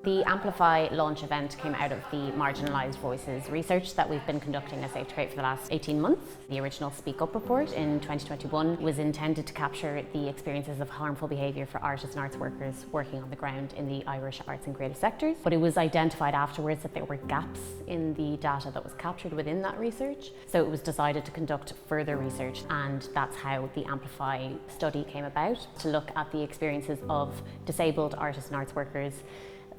The AMPLIFY launch event came out of the Marginalised Voices research that we've been conducting at Safe to Create for the last 18 months. The original Speak Up report in 2021 was intended to capture the experiences of harmful behaviour for artists and arts workers working on the ground in the Irish arts and creative sectors. But it was identified afterwards that there were gaps in the data that was captured within that research. So it was decided to conduct further research, and that's how the AMPLIFY study came about, to look at the experiences of disabled artists and arts workers,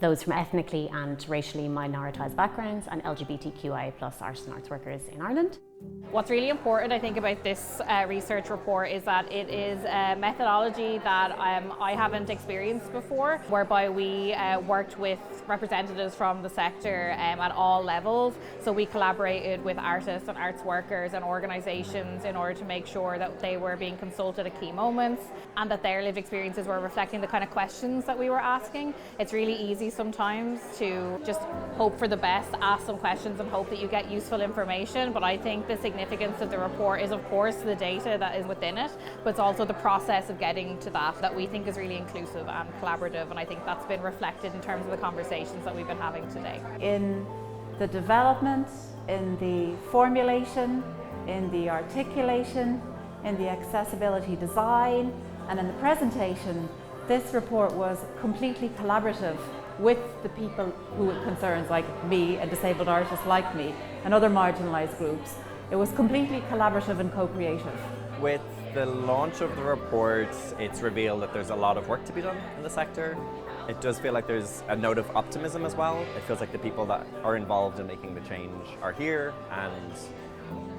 those from ethnically and racially minoritised backgrounds, and LGBTQIA+ artists and arts workers in Ireland. What's really important, I think, about this research report is that it is a methodology that I haven't experienced before, whereby we worked with representatives from the sector at all levels. So we collaborated with artists and arts workers and organisations in order to make sure that they were being consulted at key moments and that their lived experiences were reflecting the kind of questions that we were asking. It's really easy sometimes to just hope for the best, ask some questions and hope that you get useful information, but I think the significance of the report is, of course, the data that is within it, but it's also the process of getting to that we think is really inclusive and collaborative, and I think that's been reflected in terms of the conversations that we've been having today. In the development, in the formulation, in the articulation, in the accessibility design, and in the presentation, this report was completely collaborative with the people who it concerns, like me, a disabled artist like me, and other marginalised groups. It was completely collaborative and co-creative. With the launch of the report, it's revealed that there's a lot of work to be done in the sector. It does feel like there's a note of optimism as well. It feels like the people that are involved in making the change are here, and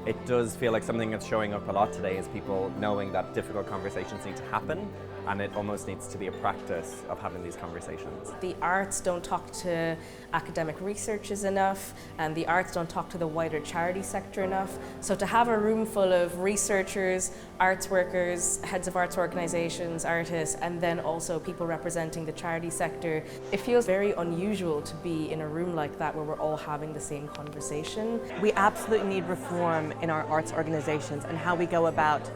it does feel like something that's showing up a lot today is people knowing that difficult conversations need to happen, and it almost needs to be a practice of having these conversations. The arts don't talk to academic researchers enough, and the arts don't talk to the wider charity sector enough. So to have a room full of researchers, arts workers, heads of arts organisations, artists, and then also people representing the charity sector, it feels very unusual to be in a room like that where we're all having the same conversation. We absolutely need reform in our arts organisations and how we go about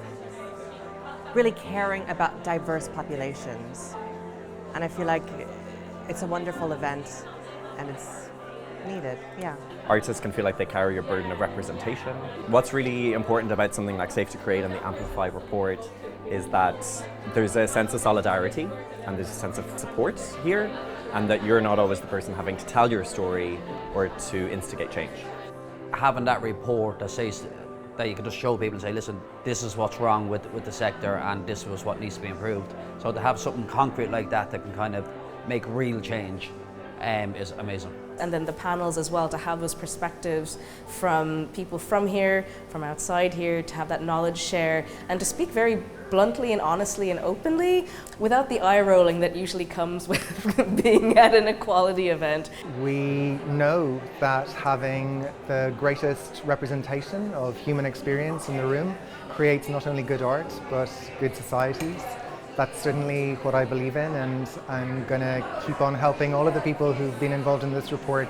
really caring about diverse populations. And I feel like it's a wonderful event and it's needed, yeah. Artists can feel like they carry a burden of representation. What's really important about something like Safe to Create and the AMPLIFY report is that there's a sense of solidarity and there's a sense of support here, and that you're not always the person having to tell your story or to instigate change. Having that report that says that you can just show people and say, listen, this is what's wrong with the sector and this was what needs to be improved. So to have something concrete like that that can kind of make real change is amazing. And then the panels as well, to have those perspectives from people from here, from outside here, to have that knowledge share and to speak very bluntly and honestly and openly without the eye rolling that usually comes with being at an equality event. We know that having the greatest representation of human experience in the room creates not only good art but good societies. That's certainly what I believe in, and I'm going to keep on helping all of the people who've been involved in this report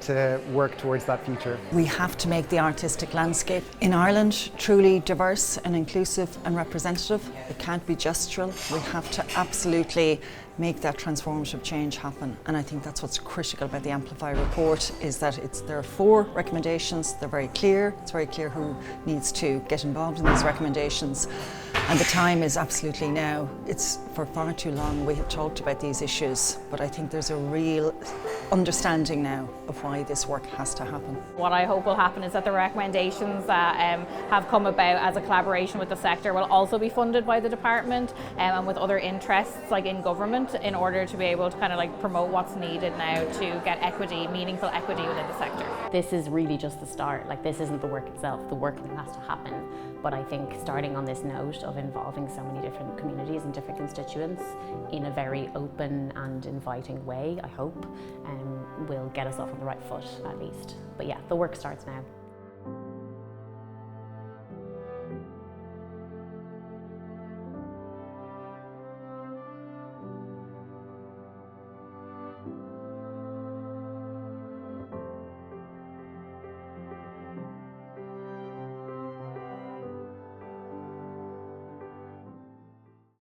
to work towards that future. We have to make the artistic landscape in Ireland truly diverse and inclusive and representative. It can't be gestural. We have to absolutely make that transformative change happen, and I think that's what's critical about the AMPLIFY report, is that there are 4 recommendations. They're very clear. It's very clear who needs to get involved in these recommendations, and the time is absolutely now. It's for far too long we have talked about these issues, but I think there's a real understanding now of why this work has to happen. What I hope will happen is that the recommendations that have come about as a collaboration with the sector will also be funded by the department and with other interests like in government, in order to be able to kind of like promote what's needed now to get equity, meaningful equity within the sector. This is really just the start. Like, this isn't the work itself. The work has to happen. But I think starting on this note of involving so many different communities and different constituents in a very open and inviting way, I hope, will get us off on the right foot at least. But yeah, the work starts now.